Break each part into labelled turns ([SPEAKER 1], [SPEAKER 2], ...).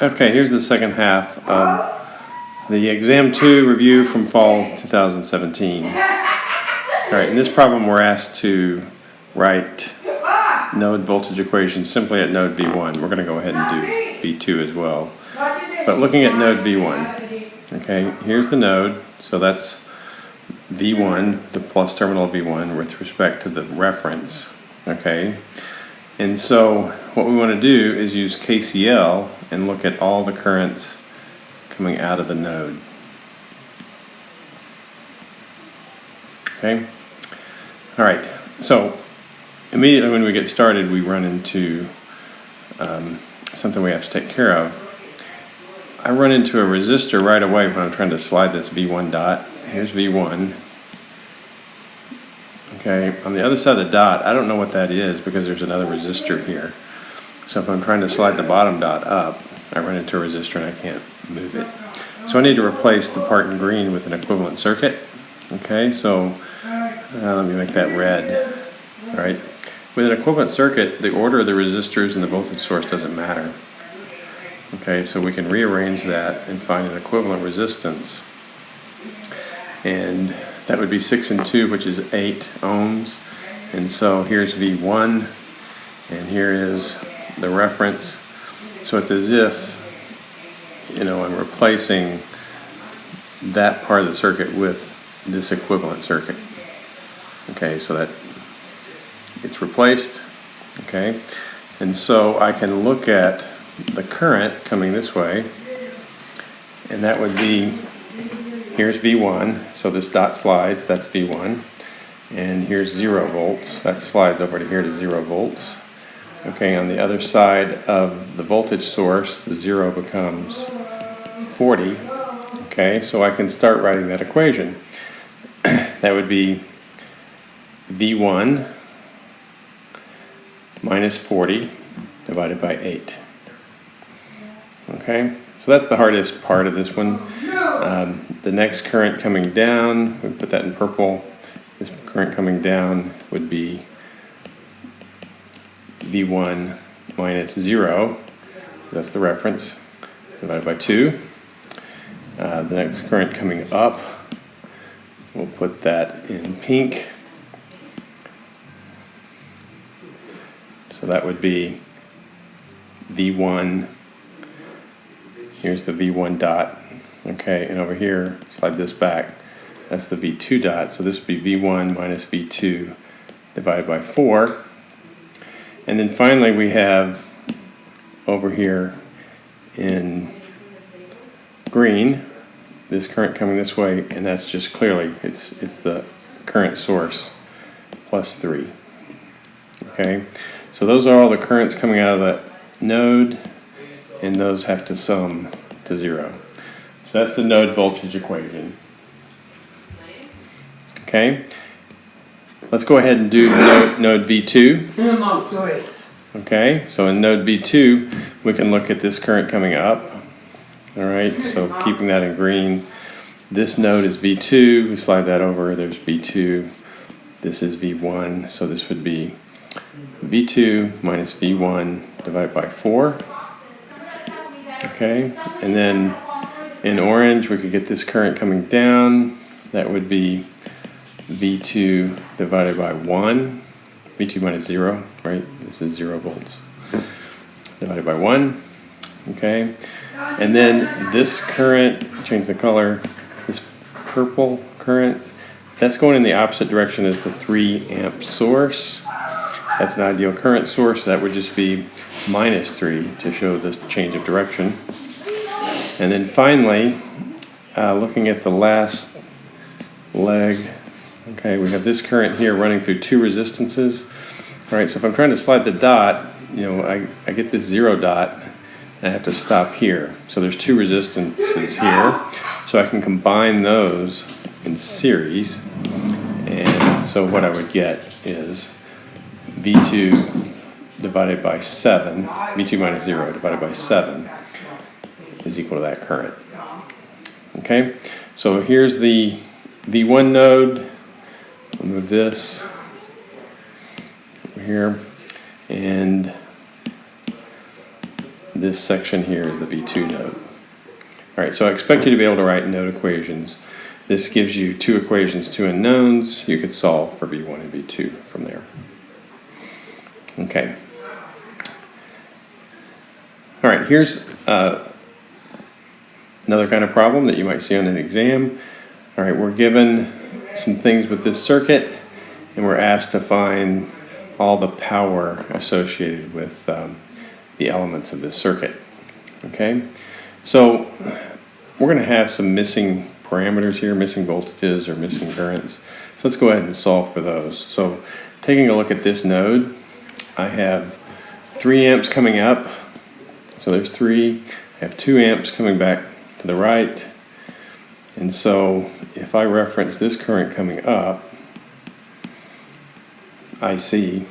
[SPEAKER 1] Okay, here's the second half of the Exam 2 review from fall 2017. Alright, in this problem we're asked to write node voltage equation simply at node V1. We're going to go ahead and do V2 as well. But looking at node V1, okay, here's the node, so that's V1, the plus terminal of V1 with respect to the reference, okay? And so what we want to do is use KCL and look at all the currents coming out of the node. Okay? Alright, so immediately when we get started we run into something we have to take care of. I run into a resistor right away when I'm trying to slide this V1 dot. Here's V1. Okay, on the other side of the dot, I don't know what that is because there's another resistor here. So if I'm trying to slide the bottom dot up, I run into a resistor and I can't move it. So I need to replace the part in green with an equivalent circuit. Okay, so let me make that red. All right, with an equivalent circuit, the order of the resistors and the voltage source doesn't matter. Okay, so we can rearrange that and find an equivalent resistance. And that would be 6 and 2, which is 8 ohms. And so here's V1, and here is the reference. So it's as if, you know, I'm replacing that part of the circuit with this equivalent circuit. Okay, so that it's replaced. Okay, and so I can look at the current coming this way, and that would be, here's V1, so this dot slides, that's V1, and here's 0 volts, that slides over to here to 0 volts. Okay, on the other side of the voltage source, the 0 becomes 40. Okay, so I can start writing that equation. That would be V1 minus 40 divided by 8. Okay, so that's the hardest part of this one. The next current coming down, we put that in purple. This current coming down would be V1 minus 0, that's the reference, divided by 2. The next current coming up, we'll put that in pink. So that would be V1, here's the V1 dot, okay, and over here, slide this back, that's the V2 dot, so this would be V1 minus V2 divided by 4. And then finally we have over here in green, this current coming this way, and that's just clearly, it's the current source plus 3. Okay, so those are all the currents coming out of that node, and those have to sum to 0. So that's the node voltage equation. Okay, let's go ahead and do node V2. Okay, so in node V2, we can look at this current coming up. All right, so keeping that in green. This node is V2, we slide that over, there's V2. This is V1, so this would be V2 minus V1 divided by 4. Okay, and then in orange, we could get this current coming down. That would be V2 divided by 1. V2 minus 0, right? This is 0 volts. Divided by 1. Okay, and then this current, change the color, this purple current, that's going in the opposite direction as the 3 amp source. That's an ideal current source, so that would just be minus 3 to show the change of direction. And then finally, looking at the last leg, okay, we have this current here running through 2 resistances. All right, so if I'm trying to slide the dot, you know, I get this 0 dot, and I have to stop here. So there's 2 resistances here, so I can combine those in series. And so what I would get is V2 divided by 7, V2 minus 0 divided by 7 is equal to that current. Okay, so here's the V1 node. I'll move this over here, and this section here is the V2 node. All right, so I expect you to be able to write node equations. This gives you two equations, two unknowns. You could solve for V1 and V2 from there. Okay. All right, here's another kind of problem that you might see on an exam. All right, we're given some things with this circuit, and we're asked to find all the power associated with the elements of this circuit. Okay, so we're going to have some missing parameters here, missing voltages or missing currents. So let's go ahead and solve for those. So taking a look at this node, I have 3 amps coming up. So there's 3. I have 2 amps coming back to the right. And so if I reference this current coming up, IC,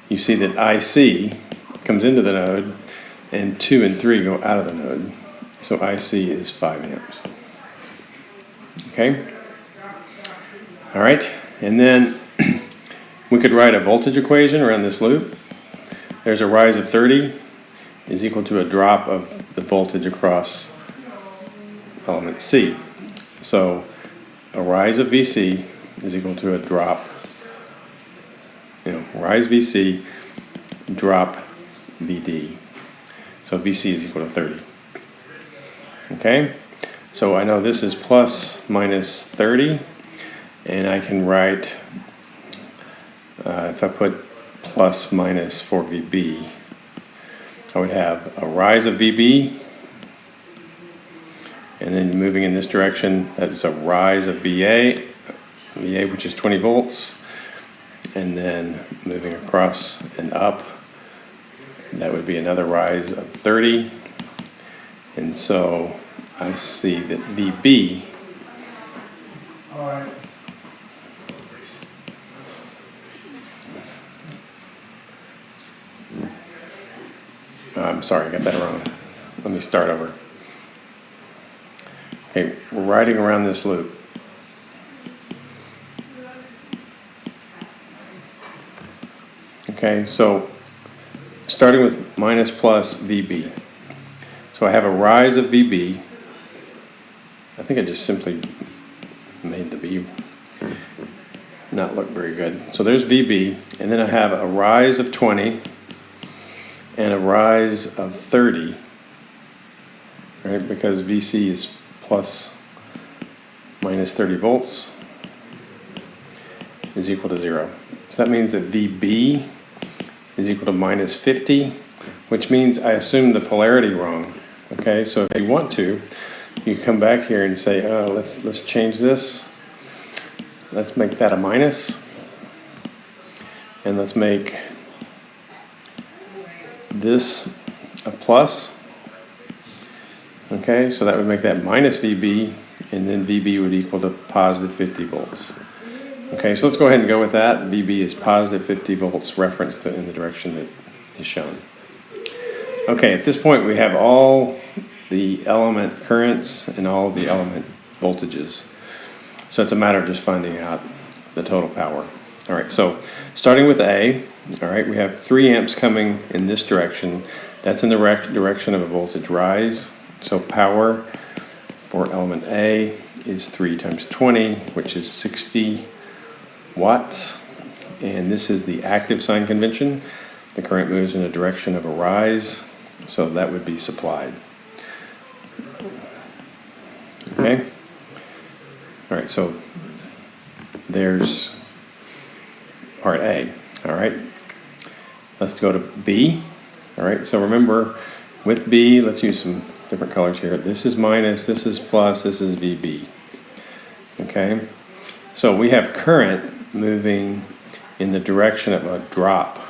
[SPEAKER 1] you see that IC comes into the node and 2 and 3 go out of the node. So IC is 5 amps. Okay? All right, and then we could write a voltage equation around this loop. There's a rise of 30 is equal to a drop of the voltage across element C. So a rise of VC is equal to a drop, rise VC, drop VD. So VC is equal to 30. Okay, so I know this is plus minus 30, and I can write, if I put plus minus for VB, I would have a rise of VB, and then moving in this direction, that's a rise of VA, which is 20 volts, and then moving across and up, that would be another rise of 30, and so I see that VB I'm sorry, I got that wrong. Let me start over. Okay, we're riding around this loop. Okay, so starting with minus plus VB. So I have a rise of VB. I think I just simply made the B not look very good. So there's VB, and then I have a rise of 20 and a rise of 30, right? Because VC is plus minus 30 volts is equal to 0. So that means that VB is equal to minus 50, which means I assumed the polarity wrong. Okay, so if you want to, you come back here and say, oh, let's change this. Let's make that a minus, and let's make this a plus. Okay, so that would make that minus VB, and then VB would equal to positive 50 volts. Okay, so let's go ahead and go with that. VB is positive 50 volts referenced in the direction that is shown. Okay, at this point we have all the element currents and all the element voltages. So it's a matter of just finding out the total power. All right, so starting with A, all right, we have 3 amps coming in this direction. That's in the direction of a voltage rise. So power for element A is 3 times 20, which is 60 watts. And this is the active sign convention. The current moves in the direction of a rise, so that would be supplied. Okay? All right, so there's part A. All right, let's go to B. All right, so remember with B, let's use some different colors here. This is minus, this is plus, this is VB. Okay, so we have current moving in the direction of a drop.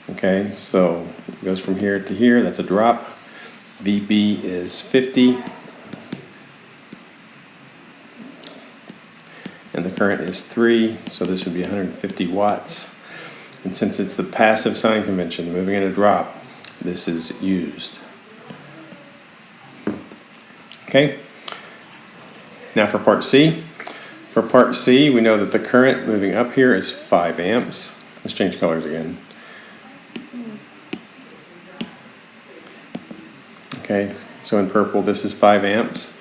[SPEAKER 1] Okay, so it goes from here to here, that's a drop. VB is 50. And the current is 3, so this would be 150 watts. And since it's the passive sign convention, moving in a drop, this is used. Okay? Now for part C. For part C, we know that the current moving up here is 5 amps. Let's change colors again. Okay, so in purple this is 5 amps.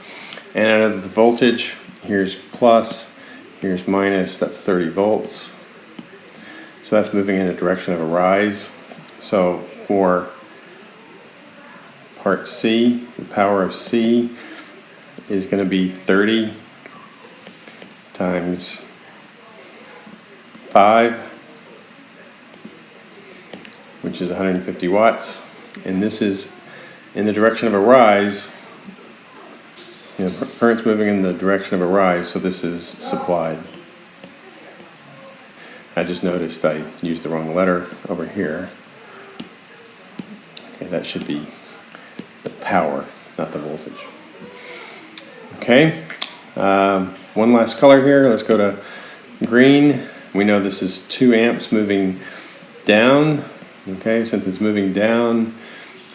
[SPEAKER 1] And out of the voltage, here's plus, here's minus, that's 30 volts. So that's moving in the direction of a rise. So for part C, the power of C is going to be 30 times 5, which is 150 watts. And this is in the direction of a rise. You know, current's moving in the direction of a rise, so this is supplied. I just noticed I used the wrong letter over here. Okay, that should be the power, not the voltage. Okay, one last color here. Let's go to green. We know this is 2 amps moving down. Okay, since it's moving down,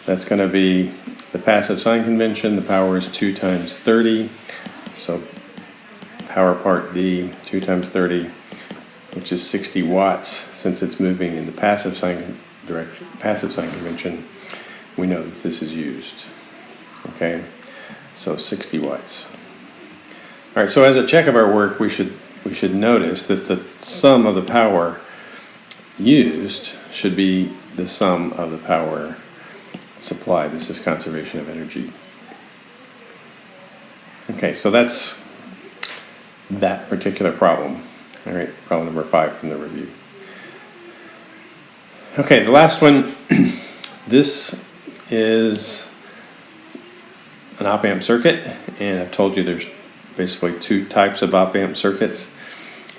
[SPEAKER 1] that's going to be the passive sign convention. The power is 2 times 30. So power part D, 2 times 30, which is 60 watts. Since it's moving in the passive sign direction, passive sign convention, we know that this is used. Okay, so 60 watts. All right, so as a check of our work, we should notice that the sum of the power used should be the sum of the power supplied. This is conservation of energy. Okay, so that's that particular problem. All right, problem number 5 from the review. Okay, the last one. This is an op-amp circuit, and I've told you there's basically 2 types of op-amp circuits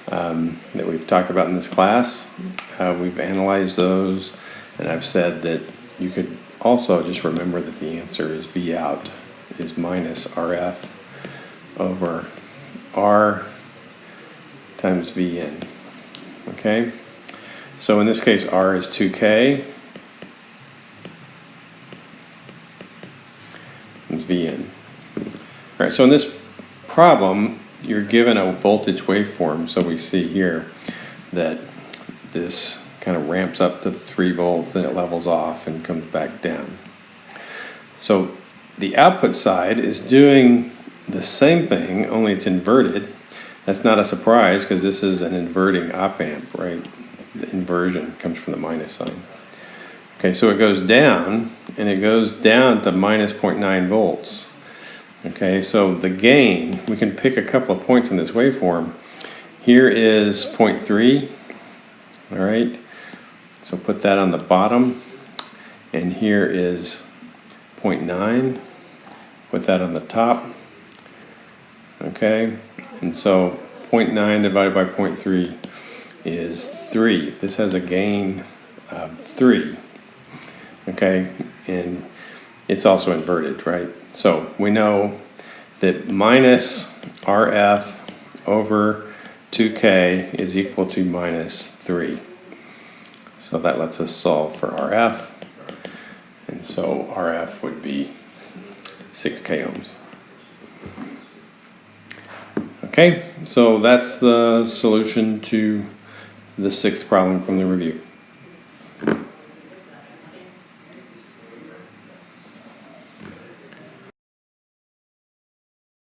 [SPEAKER 1] that we've talked about in this class. We've analyzed those, and I've said that you could also just remember that the answer is V out is minus RF over R times V in. Okay, so in this case R is 2K and V in. All right, so in this problem you're given a voltage waveform, so we see here that this kind of ramps up to 3 volts, then it levels off and comes back down. So the output side is doing the same thing, only it's inverted. That's not a surprise because this is an inverting op-amp, right? The inversion comes from the minus sign. Okay, so it goes down, and it goes down to minus 0.9 volts. Okay, so the gain, we can pick a couple of points in this waveform. Here is 0.3, all right? So put that on the bottom, and here is 0.9, put that on the top, okay? And so 0.9 divided by 0.3 is 3. This has a gain of 3, okay? And it's also inverted, right? So we know that minus RF over 2K is equal to minus 3. So that lets us solve for RF. And so RF would be 6K ohms. Okay, so that's the solution to the 6th problem from the review.